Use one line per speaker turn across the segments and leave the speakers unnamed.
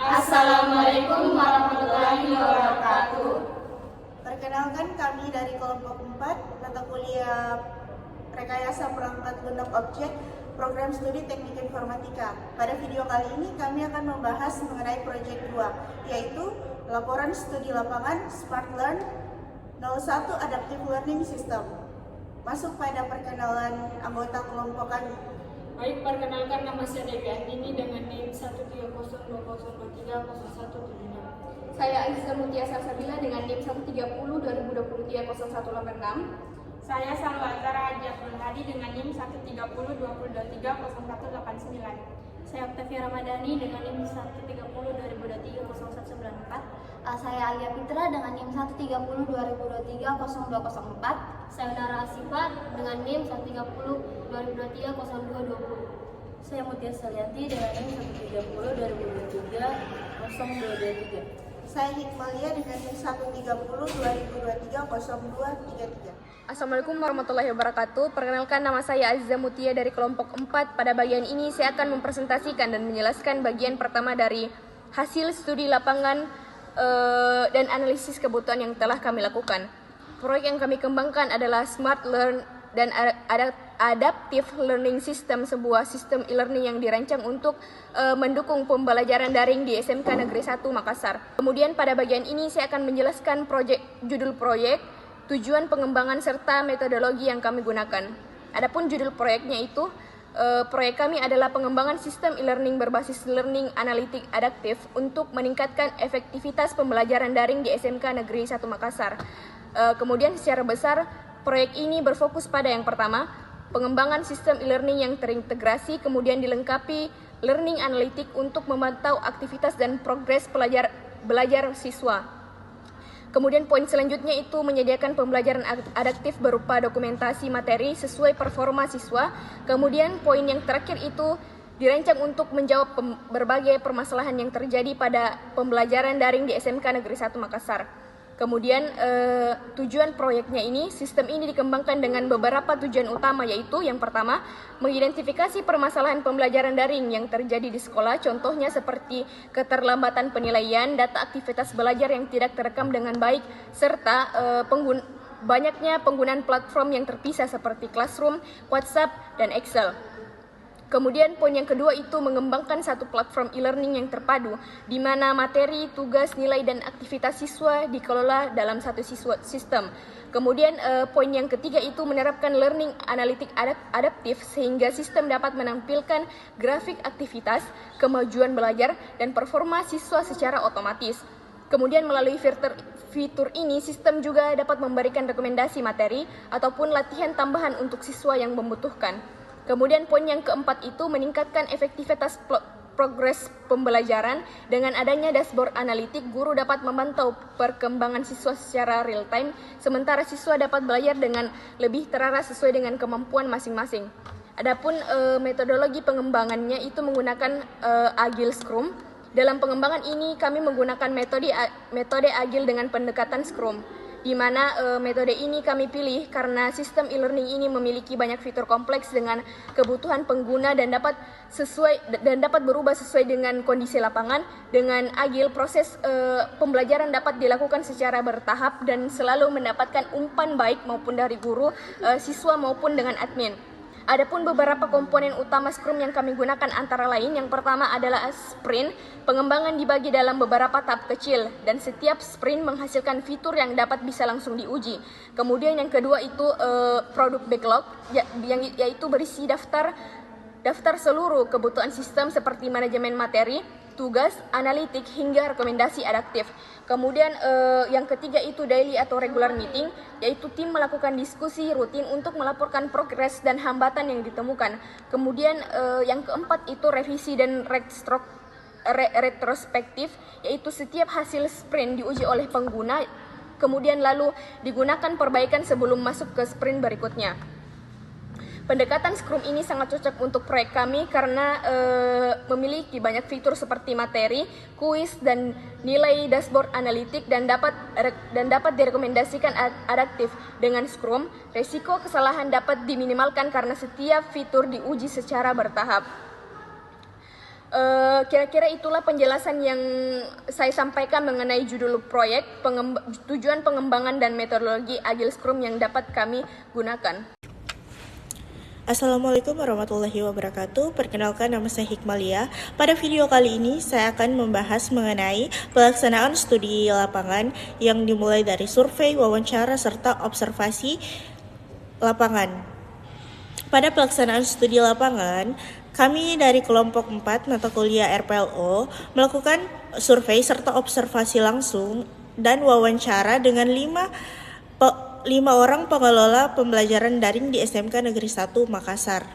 Assalamualaikum warahmatullahi wabarakatuh.
Perkenalkan, kami dari kelompok 4 mata kuliah Rekayasa Perangkat Lunak Objek Program Studi Teknik Informatika. Pada video kali ini kami akan membahas mengenai proyek 2, yaitu laporan studi lapangan Smart Learn 01 Adaptive Learning System. Masuk pada perkenalan anggota kelompok kami.
Baik, perkenalkan, nama saya Devi Andini dengan NIM 13020230176.
Saya Aziza Mutia Salsabila dengan NIM 13020230186.
Saya Salwatara Ajatul Hadi dengan NIM 13020230189.
Saya Octavia Ramadhani dengan NIM 13020230194.
Saya Alia Fitra dengan NIM 13020230204.
Saya Dara Asifat dengan NIM 13020230220.
Saya Mutia Salianti dengan NIM 13020230223.
Saya Hikmalia dengan NIM 13020230233.
Assalamualaikum warahmatullahi wabarakatuh. Perkenalkan, nama saya Aziza Mutia dari kelompok 4. Pada bagian ini saya akan mempresentasikan dan menjelaskan bagian pertama dari hasil studi lapangan dan analisis kebutuhan yang telah kami lakukan. Proyek yang kami kembangkan adalah Smart Learn dan Adaptive Learning System, sebuah sistem e-learning yang dirancang untuk mendukung pembelajaran daring di SMK Negeri 1 Makassar. Kemudian pada bagian ini saya akan menjelaskan judul proyek, tujuan pengembangan serta metodologi yang kami gunakan. Adapun judul proyeknya itu, proyek kami adalah pengembangan sistem e-learning berbasis learning analitik adaptif untuk meningkatkan efektivitas pembelajaran daring di SMK Negeri 1 Makassar. Kemudian secara besar, proyek ini berfokus pada yang pertama, pengembangan sistem e-learning yang terintegrasi, kemudian dilengkapi learning analitik untuk memantau aktivitas dan progres belajar siswa. Kemudian poin selanjutnya itu menyediakan pembelajaran adaptif berupa dokumentasi materi sesuai performa siswa. Kemudian poin yang terakhir itu dirancang untuk menjawab berbagai permasalahan yang terjadi pada pembelajaran daring di SMK Negeri 1 Makassar. Kemudian tujuan proyeknya ini, sistem ini dikembangkan dengan beberapa tujuan utama, yaitu yang pertama, mengidentifikasi permasalahan pembelajaran daring yang terjadi di sekolah, contohnya seperti keterlambatan penilaian, data aktivitas belajar yang tidak terekam dengan baik, serta banyaknya penggunaan platform yang terpisah seperti Classroom, WhatsApp, dan Excel. Kemudian poin yang kedua itu mengembangkan satu platform e-learning yang terpadu, di mana materi, tugas, nilai, dan aktivitas siswa dikelola dalam satu sistem. Kemudian poin yang ketiga itu menerapkan learning analitik adaptif sehingga sistem dapat menampilkan grafik aktivitas, kemajuan belajar, dan performa siswa secara otomatis. Kemudian melalui fitur ini, sistem juga dapat memberikan rekomendasi materi ataupun latihan tambahan untuk siswa yang membutuhkan. Kemudian poin yang keempat itu meningkatkan efektivitas progres pembelajaran. Dengan adanya dashboard analitik, guru dapat memantau perkembangan siswa secara real time, sementara siswa dapat belajar dengan lebih terarah sesuai dengan kemampuan masing-masing. Adapun metodologi pengembangannya itu menggunakan Agile Scrum. Dalam pengembangan ini kami menggunakan metode Agile dengan pendekatan Scrum, di mana metode ini kami pilih karena sistem e-learning ini memiliki banyak fitur kompleks dengan kebutuhan pengguna dan dapat berubah sesuai dengan kondisi lapangan. Dengan Agile, proses pembelajaran dapat dilakukan secara bertahap dan selalu mendapatkan umpan baik maupun dari guru, siswa maupun dengan admin. Adapun beberapa komponen utama Scrum yang kami gunakan antara lain, yang pertama adalah sprint. Pengembangan dibagi dalam beberapa tahap kecil dan setiap sprint menghasilkan fitur yang dapat bisa langsung diuji. Kemudian yang kedua itu produk backlog, yaitu berisi daftar seluruh kebutuhan sistem seperti manajemen materi, tugas, analitik, hingga rekomendasi adaptif. Kemudian yang ketiga itu daily atau regular meeting, yaitu tim melakukan diskusi rutin untuk melaporkan progres dan hambatan yang ditemukan. Kemudian yang keempat itu revisi dan retrospektif, yaitu setiap hasil sprint diuji oleh pengguna, kemudian lalu digunakan perbaikan sebelum masuk ke sprint berikutnya. Pendekatan Scrum ini sangat cocok untuk proyek kami karena memiliki banyak fitur seperti materi, kuis, dan nilai dashboard analitik dan dapat direkomendasikan adaptif. Dengan Scrum, resiko kesalahan dapat diminimalkan karena setiap fitur diuji secara bertahap. Kira-kira itulah penjelasan yang saya sampaikan mengenai judul proyek, tujuan pengembangan dan metodologi Agile Scrum yang dapat kami gunakan.
Assalamualaikum warahmatullahi wabarakatuh. Perkenalkan, nama saya Hikmalia. Pada video kali ini saya akan membahas mengenai pelaksanaan studi lapangan yang dimulai dari survei, wawancara, serta observasi lapangan. Pada pelaksanaan studi lapangan, kami dari kelompok 4 mata kuliah RPLO melakukan survei serta observasi langsung dan wawancara dengan 5 orang pengelola pembelajaran daring di SMK Negeri 1 Makassar.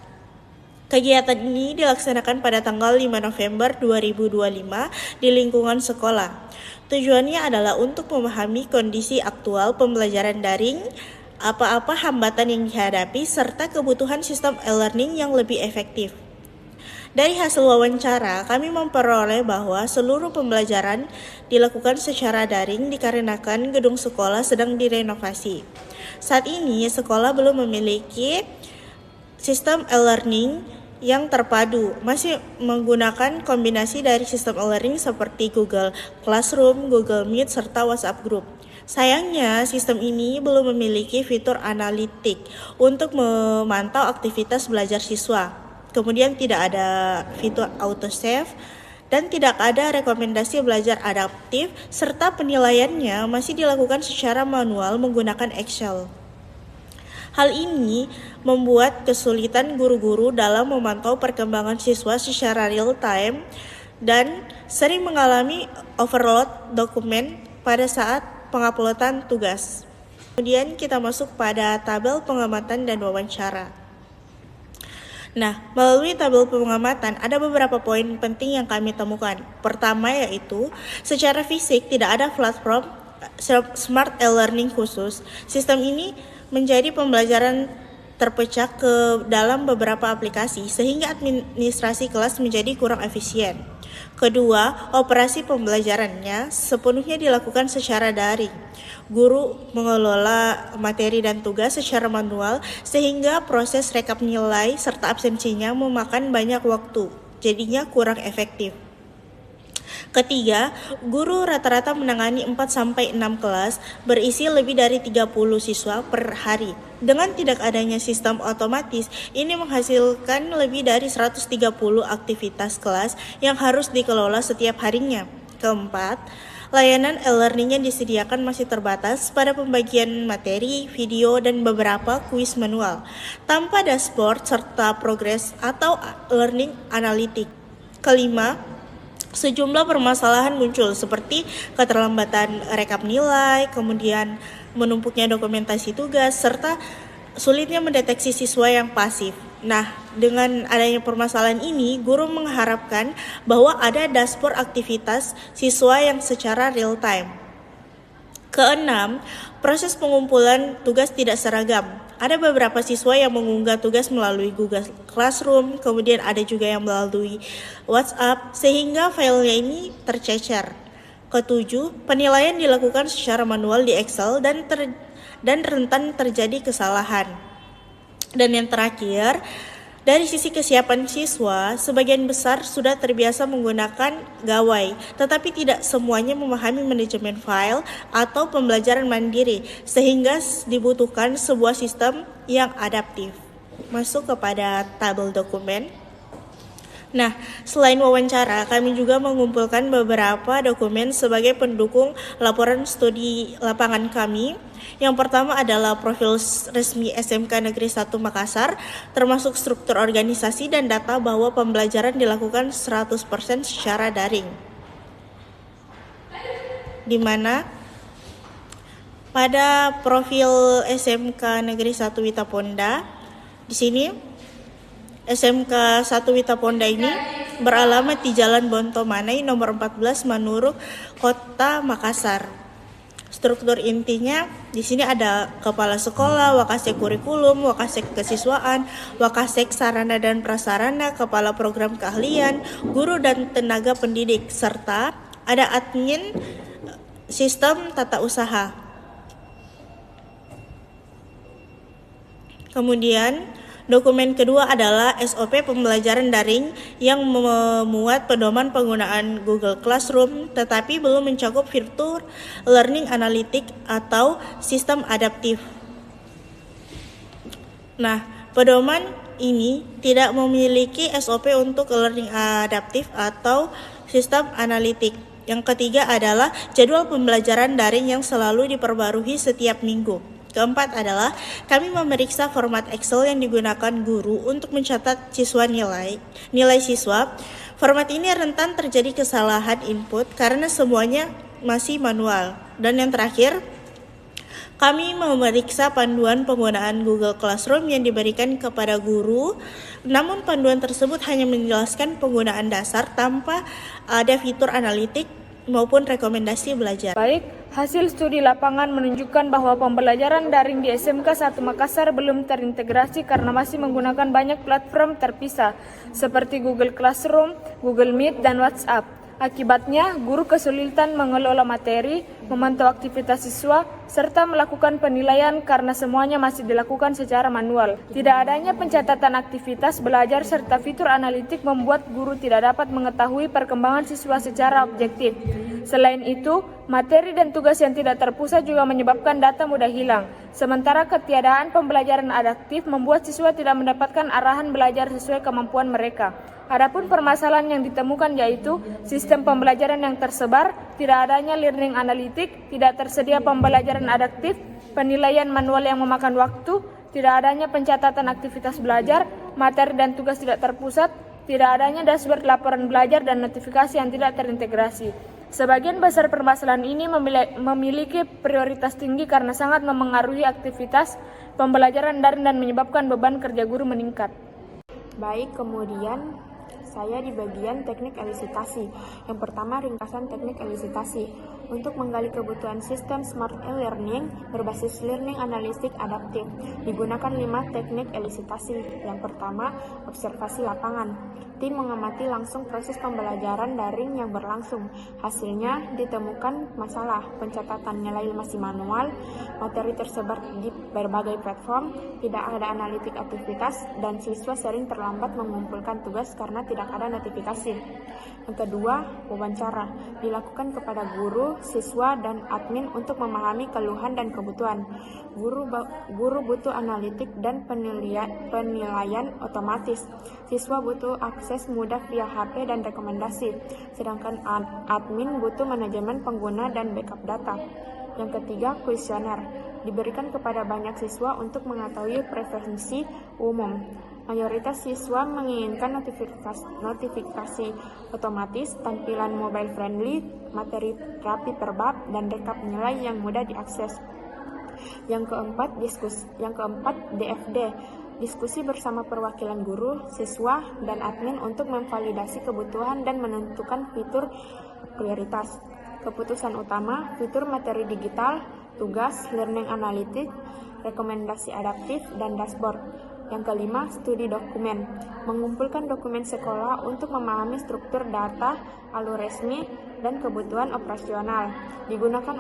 Kegiatan ini dilaksanakan pada tanggal 5 November 2025 di lingkungan sekolah. Tujuannya adalah untuk memahami kondisi aktual pembelajaran daring, apa-apa hambatan yang dihadapi, serta kebutuhan sistem e-learning yang lebih efektif. Dari hasil wawancara, kami memperoleh bahwa seluruh pembelajaran dilakukan secara daring dikarenakan gedung sekolah sedang direnovasi. Saat ini, sekolah belum memiliki sistem e-learning yang terpadu, masih menggunakan kombinasi dari sistem e-learning seperti Google Classroom, Google Meet, serta WhatsApp Group. Sayangnya, sistem ini belum memiliki fitur analitik untuk memantau aktivitas belajar siswa. Kemudian tidak ada fitur autosave dan tidak ada rekomendasi belajar adaptif, serta penilaiannya masih dilakukan secara manual menggunakan Excel. Hal ini membuat kesulitan guru-guru dalam memantau perkembangan siswa secara real time dan sering mengalami overload dokumen pada saat penguploadan tugas. Kemudian kita masuk pada tabel pengamatan dan wawancara. Nah, melalui tabel pengamatan ada beberapa poin penting yang kami temukan. Pertama yaitu, secara fisik tidak ada platform Smart e-learning khusus. Sistem ini menjadi pembelajaran terpecah ke dalam beberapa aplikasi sehingga administrasi kelas menjadi kurang efisien. Kedua, operasi pembelajarannya sepenuhnya dilakukan secara daring. Guru mengelola materi dan tugas secara manual sehingga proses rekap nilai serta absensinya memakan banyak waktu, jadinya kurang efektif. Ketiga, guru rata-rata menangani 4-6 kelas berisi lebih dari 30 siswa per hari. Dengan tidak adanya sistem otomatis, ini menghasilkan lebih dari 130 aktivitas kelas yang harus dikelola setiap harinya. Keempat, layanan e-learning yang disediakan masih terbatas pada pembagian materi, video, dan beberapa kuis manual, tanpa dashboard serta progres atau learning analytic. Kelima, sejumlah permasalahan muncul seperti keterlambatan rekap nilai, kemudian menumpuknya dokumentasi tugas, serta sulitnya mendeteksi siswa yang pasif. Nah, dengan adanya permasalahan ini, guru mengharapkan bahwa ada dashboard aktivitas siswa yang secara real time. Keenam, proses pengumpulan tugas tidak seragam. Ada beberapa siswa yang mengunggah tugas melalui Google Classroom, kemudian ada juga yang melalui WhatsApp, sehingga filenya ini tercecer. Ketujuh, penilaian dilakukan secara manual di Excel dan rentan terjadi kesalahan. Dan yang terakhir, dari sisi kesiapan siswa, sebagian besar sudah terbiasa menggunakan gawai, tetapi tidak semuanya memahami manajemen file atau pembelajaran mandiri, sehingga dibutuhkan sebuah sistem yang adaptif. Masuk kepada tabel dokumen. Nah, selain wawancara, kami juga mengumpulkan beberapa dokumen sebagai pendukung laporan studi lapangan kami. Yang pertama adalah profil resmi SMK Negeri 1 Makassar, termasuk struktur organisasi dan data bahwa pembelajaran dilakukan 100% secara daring. Di mana pada profil SMK Negeri 1 Witaponda, di sini SMK 1 Witaponda ini beralamat di Jalan Bontomanai nomor 14 Manuruk, Kota Makassar. Struktur intinya di sini ada kepala sekolah, wakasek kurikulum, wakasek kesiswaan, wakasek sarana dan prasarana, kepala program keahlian, guru dan tenaga pendidik, serta ada admin sistem tata usaha. Kemudian Dokumen kedua adalah SOP pembelajaran daring yang memuat pedoman penggunaan Google Classroom tetapi belum mencakup fitur Learning Analytics atau sistem adaptif. Nah, pedoman ini tidak memiliki SOP untuk Learning Adaptif atau sistem analitik. Yang ketiga adalah jadwal pembelajaran daring yang selalu diperbarui setiap minggu. Keempat adalah kami memeriksa format Excel yang digunakan guru untuk mencatat nilai siswa. Format ini rentan terjadi kesalahan input karena semuanya masih manual. Dan yang terakhir, kami memeriksa panduan penggunaan Google Classroom yang diberikan kepada guru, namun panduan tersebut hanya menjelaskan penggunaan dasar tanpa ada fitur analitik maupun rekomendasi belajar.
Baik, hasil studi lapangan menunjukkan bahwa pembelajaran daring di SMK 1 Makassar belum terintegrasi karena masih menggunakan banyak platform terpisah seperti Google Classroom, Google Meet, dan WhatsApp. Akibatnya, guru kesulitan mengelola materi, memantau aktivitas siswa, serta melakukan penilaian karena semuanya masih dilakukan secara manual. Tidak adanya pencatatan aktivitas belajar serta fitur analitik membuat guru tidak dapat mengetahui perkembangan siswa secara objektif. Selain itu, materi dan tugas yang tidak terpusat juga menyebabkan data mudah hilang. Sementara ketiadaan pembelajaran adaptif membuat siswa tidak mendapatkan arahan belajar sesuai kemampuan mereka. Adapun permasalahan yang ditemukan yaitu sistem pembelajaran yang tersebar, tidak adanya learning analitik, tidak tersedia pembelajaran adaptif, penilaian manual yang memakan waktu, tidak adanya pencatatan aktivitas belajar, materi dan tugas tidak terpusat, tidak adanya dashboard laporan belajar dan notifikasi yang tidak terintegrasi. Sebagian besar permasalahan ini memiliki prioritas tinggi karena sangat memengaruhi aktivitas pembelajaran daring dan menyebabkan beban kerja guru meningkat.
Baik, kemudian saya di bagian teknik elisitasi. Yang pertama, ringkasan teknik elisitasi. Untuk menggali kebutuhan sistem smart e-learning berbasis learning analistik adaptif, digunakan 5 teknik elisitasi. Yang pertama, observasi lapangan. Tim mengamati langsung proses pembelajaran daring yang berlangsung. Hasilnya ditemukan masalah, pencatatan nilai masih manual, materi tersebar di berbagai platform, tidak ada analitik aktivitas, dan siswa sering terlambat mengumpulkan tugas karena tidak ada notifikasi. Yang kedua, wawancara. Dilakukan kepada guru, siswa, dan admin untuk memahami keluhan dan kebutuhan. Guru butuh analitik dan penilaian otomatis. Siswa butuh akses mudah via HP dan rekomendasi, sedangkan admin butuh manajemen pengguna dan backup data. Yang ketiga, kuesioner. Diberikan kepada banyak siswa untuk mengetahui preferensi umum. Mayoritas siswa menginginkan notifikasi otomatis, tampilan mobile friendly, materi rapi per bab, dan rekap nilai yang mudah diakses. Yang keempat, DFD. Diskusi bersama perwakilan guru, siswa, dan admin untuk memvalidasi kebutuhan dan menentukan fitur prioritas. Keputusan utama, fitur materi digital, tugas, learning analytics, rekomendasi adaptif, dan dashboard. Yang kelima, studi dokumen. Mengumpulkan dokumen sekolah untuk memahami struktur data, alur resmi, dan kebutuhan operasional. Digunakan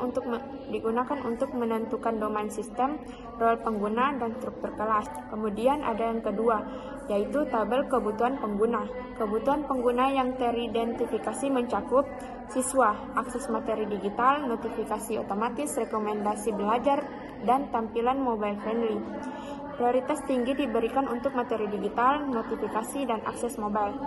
untuk menentukan domain sistem, role pengguna, dan struktur kelas. Kemudian ada yang kedua, yaitu tabel kebutuhan pengguna. Kebutuhan pengguna yang teridentifikasi mencakup siswa, akses materi digital, notifikasi otomatis, rekomendasi belajar, dan tampilan mobile friendly. Prioritas tinggi diberikan untuk materi digital, notifikasi, dan akses mobile.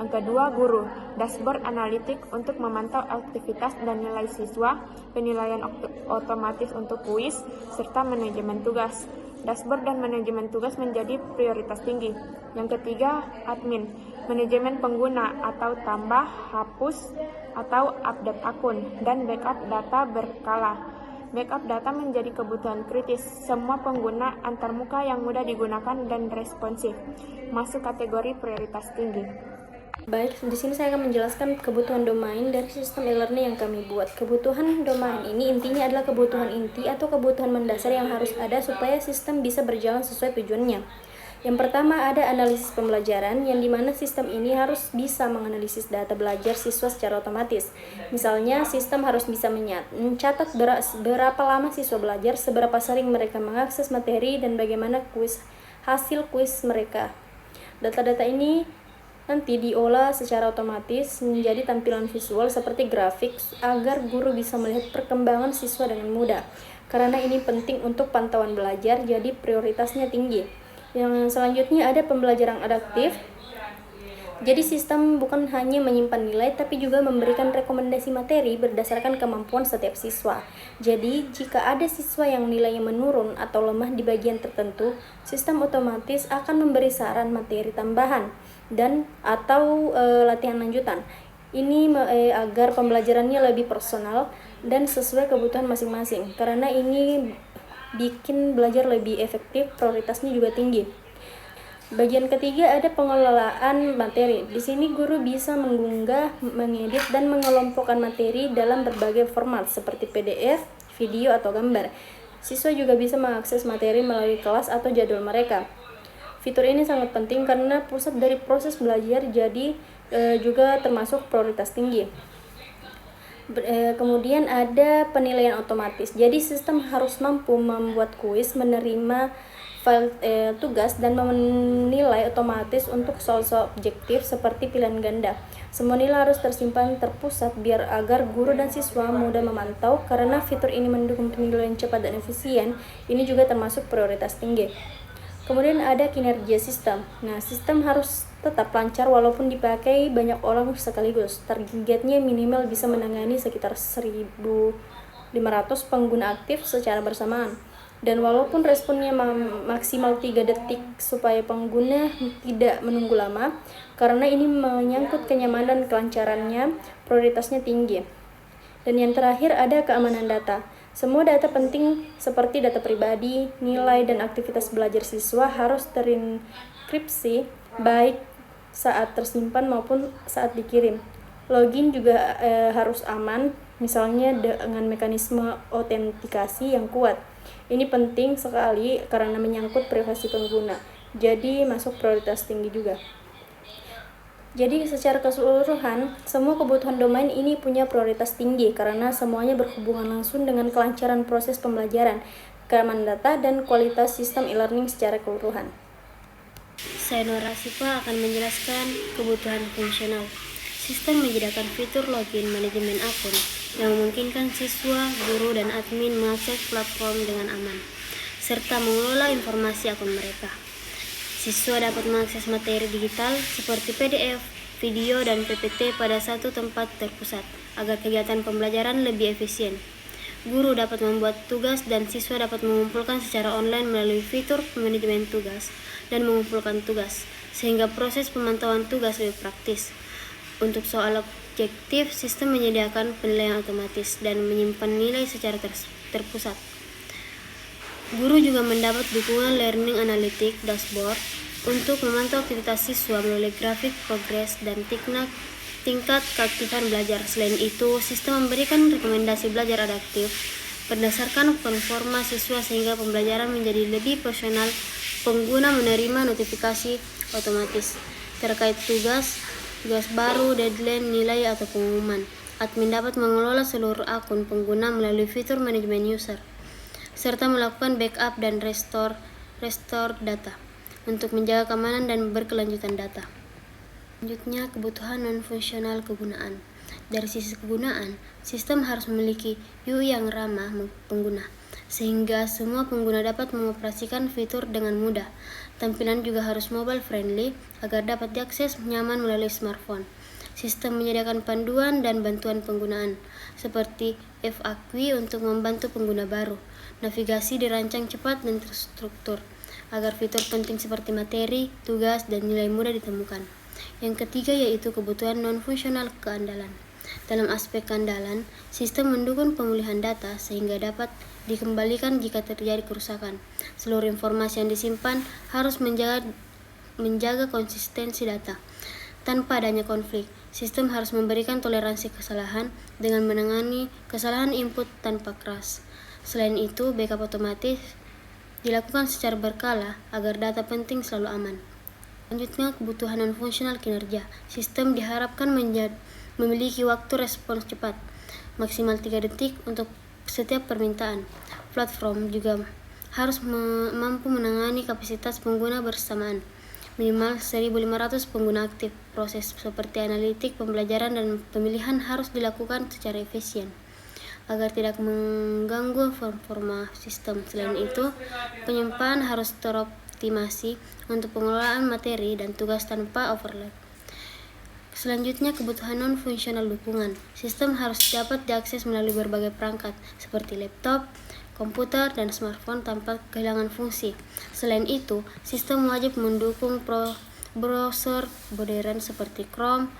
Yang kedua, guru. Dashboard analitik untuk memantau aktivitas dan nilai siswa, penilaian otomatis untuk kuis, serta manajemen tugas. Dashboard dan manajemen tugas menjadi prioritas tinggi. Yang ketiga, admin. Manajemen pengguna atau tambah, hapus, atau update akun, dan backup data berkala. Backup data menjadi kebutuhan kritis. Semua pengguna antarmuka yang mudah digunakan dan responsif masuk kategori prioritas tinggi.
Baik, di sini saya akan menjelaskan kebutuhan domain dari sistem e-learning yang kami buat. Kebutuhan domain ini intinya adalah kebutuhan inti atau kebutuhan mendasar yang harus ada supaya sistem bisa berjalan sesuai tujuannya. Yang pertama ada analisis pembelajaran, yang dimana sistem ini harus bisa menganalisis data belajar siswa secara otomatis. Misalnya, sistem harus bisa mencatat berapa lama siswa belajar, seberapa sering mereka mengakses materi, dan bagaimana kuis hasil kuis mereka. Data-data ini nanti diolah secara otomatis menjadi tampilan visual seperti grafik agar guru bisa melihat perkembangan siswa dengan mudah. Karena ini penting untuk pantauan belajar, jadi prioritasnya tinggi. Yang selanjutnya ada pembelajaran adaptif. Jadi sistem bukan hanya menyimpan nilai tapi juga memberikan rekomendasi materi berdasarkan kemampuan setiap siswa. Jadi jika ada siswa yang nilainya menurun atau lemah di bagian tertentu, sistem otomatis akan memberi saran materi tambahan dan atau latihan lanjutan. Ini agar pembelajarannya lebih personal dan sesuai kebutuhan masing-masing. Karena ini bikin belajar lebih efektif, prioritasnya juga tinggi. Bagian ketiga ada pengelolaan materi. Di sini guru bisa mengunggah, mengedit, dan mengelompokkan materi dalam berbagai format seperti PDF, video, atau gambar. Siswa juga bisa mengakses materi melalui kelas atau jadwal mereka. Fitur ini sangat penting karena pusat dari proses belajar, jadi juga termasuk prioritas tinggi. Kemudian ada penilaian otomatis. Jadi sistem harus mampu membuat kuis, menerima file tugas, dan menilai otomatis untuk soal-soal objektif seperti pilihan ganda. Semua nilai harus tersimpan terpusat biar agar guru dan siswa mudah memantau. Karena fitur ini mendukung penilaian cepat dan efisien, ini juga termasuk prioritas tinggi. Kemudian ada kinerja sistem. Nah, sistem harus tetap lancar walaupun dipakai banyak orang sekaligus. Targetnya minimal bisa menangani sekitar 1.500 pengguna aktif secara bersamaan. Dan walaupun responnya maksimal 3 detik supaya pengguna tidak menunggu lama, karena ini menyangkut kenyamanan dan kelancarannya, prioritasnya tinggi. Dan yang terakhir ada keamanan data. Semua data penting seperti data pribadi, nilai, dan aktivitas belajar siswa harus terenkripsi baik saat tersimpan maupun saat dikirim. Login juga harus aman, misalnya dengan mekanisme autentikasi yang kuat. Ini penting sekali karena menyangkut privasi pengguna, jadi masuk prioritas tinggi juga. Jadi secara keseluruhan, semua kebutuhan domain ini punya prioritas tinggi karena semuanya berhubungan langsung dengan kelancaran proses pembelajaran, keamanan data, dan kualitas sistem e-learning secara keseluruhan.
Saya Nur Asifa akan menjelaskan kebutuhan fungsional. Sistem menyediakan fitur login manajemen akun yang memungkinkan siswa, guru, dan admin mengakses platform dengan aman, serta mengelola informasi akun mereka. Siswa dapat mengakses materi digital seperti PDF, video, dan PPT pada satu tempat terpusat agar kegiatan pembelajaran lebih efisien. Guru dapat membuat tugas dan siswa dapat mengumpulkan secara online melalui fitur manajemen tugas dan mengumpulkan tugas, sehingga proses pemantauan tugas lebih praktis. Untuk soal objektif, sistem menyediakan penilaian otomatis dan menyimpan nilai secara terpusat. Guru juga mendapat dukungan Learning Analytics Dashboard untuk memantau aktivitas siswa melalui grafik progres dan tingkat keaktifan belajar. Selain itu, sistem memberikan rekomendasi belajar adaptif berdasarkan performa siswa sehingga pembelajaran menjadi lebih profesional. Pengguna menerima notifikasi otomatis terkait tugas baru, deadline, nilai, atau pengumuman. Admin dapat mengelola seluruh akun pengguna melalui fitur manajemen user, serta melakukan backup dan restore data untuk menjaga keamanan dan berkelanjutan data. Selanjutnya, kebutuhan non-fungsional kegunaan. Dari sisi kegunaan, sistem harus memiliki UI yang ramah pengguna, sehingga semua pengguna dapat mengoperasikan fitur dengan mudah. Tampilan juga harus mobile friendly agar dapat diakses nyaman melalui smartphone. Sistem menyediakan panduan dan bantuan penggunaan, seperti FAQ untuk membantu pengguna baru. Navigasi dirancang cepat dan terstruktur, agar fitur penting seperti materi, tugas, dan nilai mudah ditemukan. Yang ketiga yaitu kebutuhan non-fungsional keandalan. Dalam aspek keandalan, sistem mendukung pemulihan data sehingga dapat dikembalikan jika terjadi kerusakan. Seluruh informasi yang disimpan harus menjaga konsistensi data. Tanpa adanya konflik, sistem harus memberikan toleransi kesalahan dengan menangani kesalahan input tanpa keras. Selain itu, backup otomatis dilakukan secara berkala agar data penting selalu aman. Selanjutnya, kebutuhan non-fungsional kinerja. Sistem diharapkan memiliki waktu respons cepat, maksimal 3 detik untuk setiap permintaan. Platform juga harus mampu menangani kapasitas pengguna bersamaan. Minimal 1.500 pengguna aktif. Proses seperti analitik, pembelajaran, dan pemilihan harus dilakukan secara efisien agar tidak mengganggu performa sistem. Selain itu, penyimpanan harus teroptimasi untuk pengelolaan materi dan tugas tanpa overlap. Selanjutnya, kebutuhan non-fungsional dukungan. Sistem harus dapat diakses melalui berbagai perangkat seperti laptop, komputer, dan smartphone tanpa kehilangan fungsi. Selain itu, sistem wajib mendukung browser modern seperti Chrome,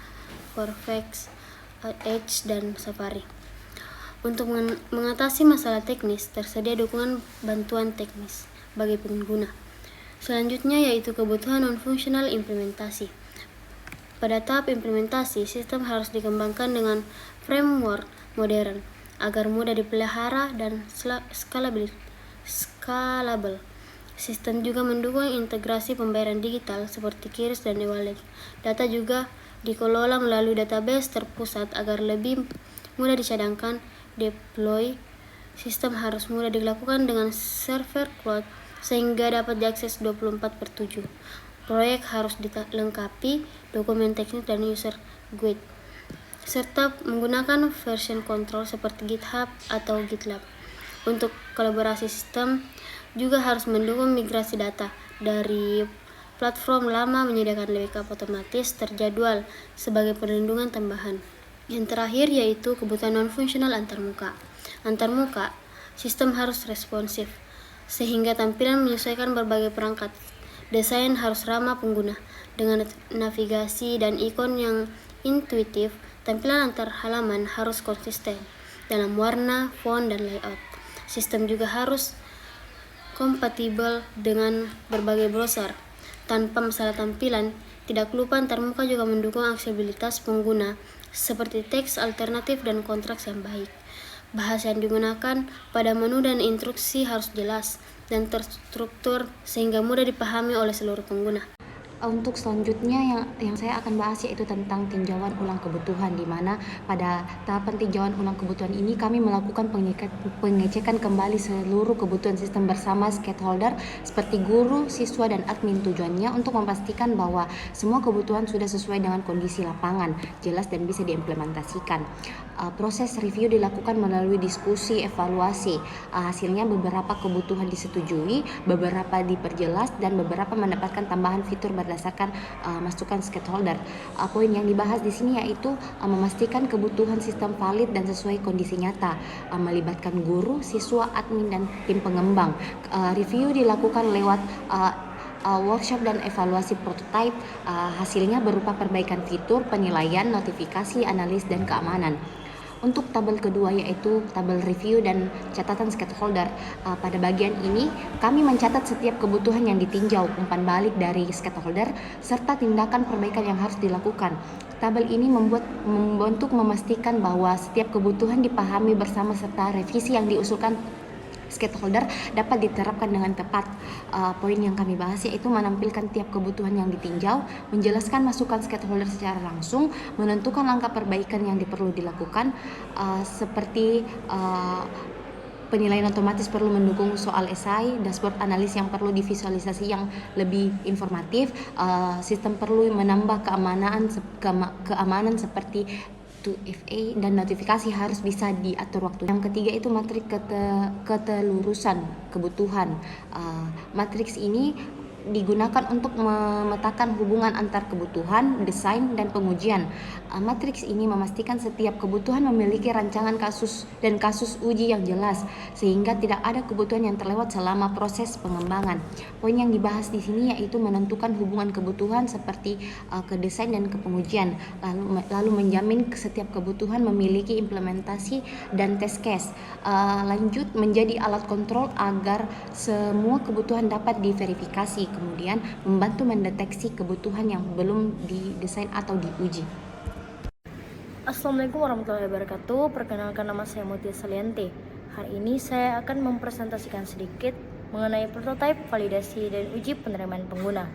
Firefox, Edge, dan Safari. Untuk mengatasi masalah teknis, tersedia dukungan bantuan teknis bagi pengguna. Selanjutnya yaitu kebutuhan non-fungsional implementasi. Pada tahap implementasi, sistem harus dikembangkan dengan framework modern agar mudah dipelihara dan scalable. Sistem juga mendukung integrasi pembayaran digital seperti QRIS dan e-wallet. Data juga dikelola melalui database terpusat agar lebih mudah dicadangkan. Deploy sistem harus mudah dilakukan dengan server cloud sehingga dapat diakses 24/7. Proyek harus dilengkapi dokumen teknis dan user guide, serta menggunakan version control seperti GitHub atau GitLab. Untuk kolaborasi sistem juga harus mendukung migrasi data dari platform lama, menyediakan backup otomatis terjadwal sebagai perlindungan tambahan. Yang terakhir yaitu kebutuhan non-fungsional antarmuka. Antarmuka, sistem harus responsif sehingga tampilan menyesuaikan berbagai perangkat. Desain harus ramah pengguna dengan navigasi dan ikon yang intuitif. Tampilan antar halaman harus konsisten dalam warna, font, dan layout. Sistem juga harus kompatibel dengan berbagai browser. Tanpa masalah tampilan, tidak lupa antarmuka juga mendukung aksesibilitas pengguna seperti teks alternatif dan konteks yang baik. Bahasa yang digunakan pada menu dan instruksi harus jelas dan terstruktur sehingga mudah dipahami oleh seluruh pengguna.
Untuk selanjutnya yang saya akan bahas yaitu tentang tinjauan ulang kebutuhan, di mana pada tahapan tinjauan ulang kebutuhan ini kami melakukan pengecekan kembali seluruh kebutuhan sistem bersama stakeholder seperti guru, siswa, dan admin. Tujuannya untuk memastikan bahwa semua kebutuhan sudah sesuai dengan kondisi lapangan, jelas dan bisa diimplementasikan. Proses review dilakukan melalui diskusi evaluasi. Hasilnya beberapa kebutuhan disetujui, beberapa diperjelas, dan beberapa mendapatkan tambahan fitur berdasarkan masukan stakeholder. Poin yang dibahas di sini yaitu memastikan kebutuhan sistem valid dan sesuai kondisi nyata, melibatkan guru, siswa, admin, dan tim pengembang. Review dilakukan lewat workshop dan evaluasi prototipe. Hasilnya berupa perbaikan fitur, penilaian, notifikasi, analis, dan keamanan. Untuk tabel kedua yaitu tabel review dan catatan stakeholder. Pada bagian ini kami mencatat setiap kebutuhan yang ditinjau, umpan balik dari stakeholder, serta tindakan perbaikan yang harus dilakukan. Tabel ini membantu memastikan bahwa setiap kebutuhan dipahami bersama serta revisi yang diusulkan stakeholder dapat diterapkan dengan tepat. Poin yang kami bahas yaitu menampilkan tiap kebutuhan yang ditinjau, menjelaskan masukan stakeholder secara langsung, menentukan langkah perbaikan yang perlu dilakukan, seperti penilaian otomatis perlu mendukung soal esai, dashboard analis yang perlu divisualisasi yang lebih informatif, sistem perlu menambah keamanan seperti 2FA, dan notifikasi harus bisa diatur waktu. Yang ketiga itu matriks ketelurusan kebutuhan. Matriks ini digunakan untuk memetakan hubungan antar kebutuhan, desain, dan pengujian. Matriks ini memastikan setiap kebutuhan memiliki rancangan kasus dan kasus uji yang jelas, sehingga tidak ada kebutuhan yang terlewat selama proses pengembangan. Poin yang dibahas di sini yaitu menentukan hubungan kebutuhan seperti ke desain dan ke pengujian, lalu menjamin setiap kebutuhan memiliki implementasi dan test case. Lanjut menjadi alat kontrol agar semua kebutuhan dapat diverifikasi, kemudian membantu mendeteksi kebutuhan yang belum didesain atau diuji.
Assalamualaikum warahmatullahi wabarakatuh. Perkenalkan, nama saya Mutia Salianti. Hari ini saya akan mempresentasikan sedikit mengenai prototipe, validasi, dan uji penerimaan pengguna.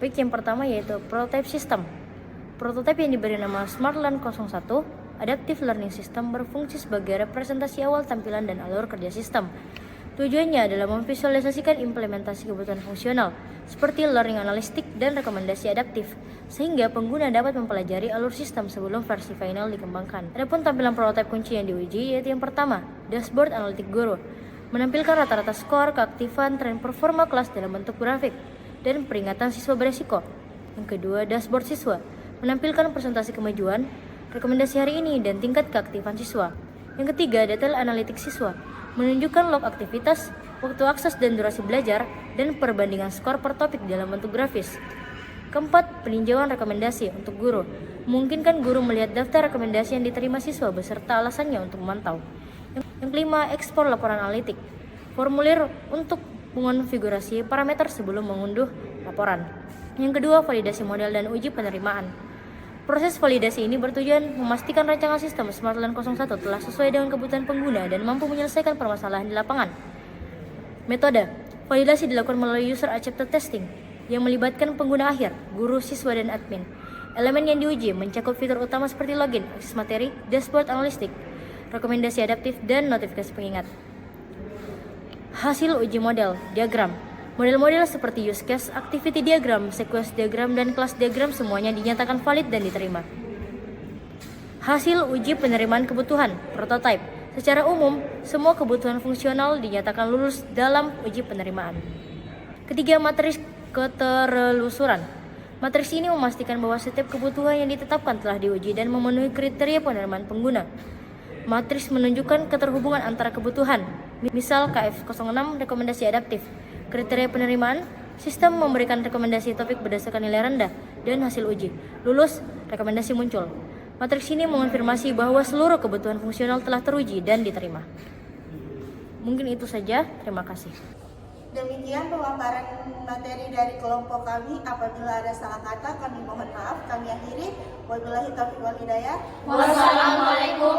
Baik, yang pertama yaitu prototipe system. Prototipe yang diberi nama SmartLearn 01 Adaptive Learning System berfungsi sebagai representasi awal tampilan dan alur kerja sistem. Tujuannya adalah memvisualisasikan implementasi kebutuhan fungsional, seperti learning analistik dan rekomendasi adaptif, sehingga pengguna dapat mempelajari alur sistem sebelum versi final dikembangkan. Adapun tampilan prototipe kunci yang diuji yaitu yang pertama, dashboard analitik guru, menampilkan rata-rata skor, keaktifan, tren performa kelas dalam bentuk grafik, dan peringatan siswa beresiko. Yang kedua, dashboard siswa, menampilkan presentasi kemajuan, rekomendasi hari ini, dan tingkat keaktifan siswa. Yang ketiga, detail analitik siswa, menunjukkan log aktivitas, waktu akses dan durasi belajar, dan perbandingan skor per topik dalam bentuk grafis. Keempat, peninjauan rekomendasi untuk guru, memungkinkan guru melihat daftar rekomendasi yang diterima siswa beserta alasannya untuk memantau. Yang kelima, ekspor laporan analitik, formulir untuk mengonfigurasi parameter sebelum mengunduh laporan. Yang kedua, validasi model dan uji penerimaan. Proses validasi ini bertujuan memastikan rancangan sistem SmartLearn 01 telah sesuai dengan kebutuhan pengguna dan mampu menyelesaikan permasalahan di lapangan. Metode validasi dilakukan melalui user accepted testing yang melibatkan pengguna akhir, guru, siswa, dan admin. Elemen yang diuji mencakup fitur utama seperti login, akses materi, dashboard analistik, rekomendasi adaptif, dan notifikasi pengingat. Hasil uji model, diagram. Model-model seperti use case, activity diagram, sequence diagram, dan kelas diagram semuanya dinyatakan valid dan diterima. Hasil uji penerimaan kebutuhan, prototype. Secara umum, semua kebutuhan fungsional dinyatakan lulus dalam uji penerimaan. Ketiga, matriks keterlusuran. Matriks ini memastikan bahwa setiap kebutuhan yang ditetapkan telah diuji dan memenuhi kriteria penerimaan pengguna. Matriks menunjukkan keterhubungan antara kebutuhan, misal KF06 rekomendasi adaptif. Kriteria penerimaan, sistem memberikan rekomendasi topik berdasarkan nilai rendah dan hasil uji. Lulus, rekomendasi muncul. Matriks ini mengonfirmasi bahwa seluruh kebutuhan fungsional telah teruji dan diterima. Mungkin itu saja, terima kasih.
Demikian pemaparan materi dari kelompok kami. Apabila ada salah kata, kami mohon maaf. Kami akhiri. Wabillahi taufiq wal hidayah.
Wassalamualaikum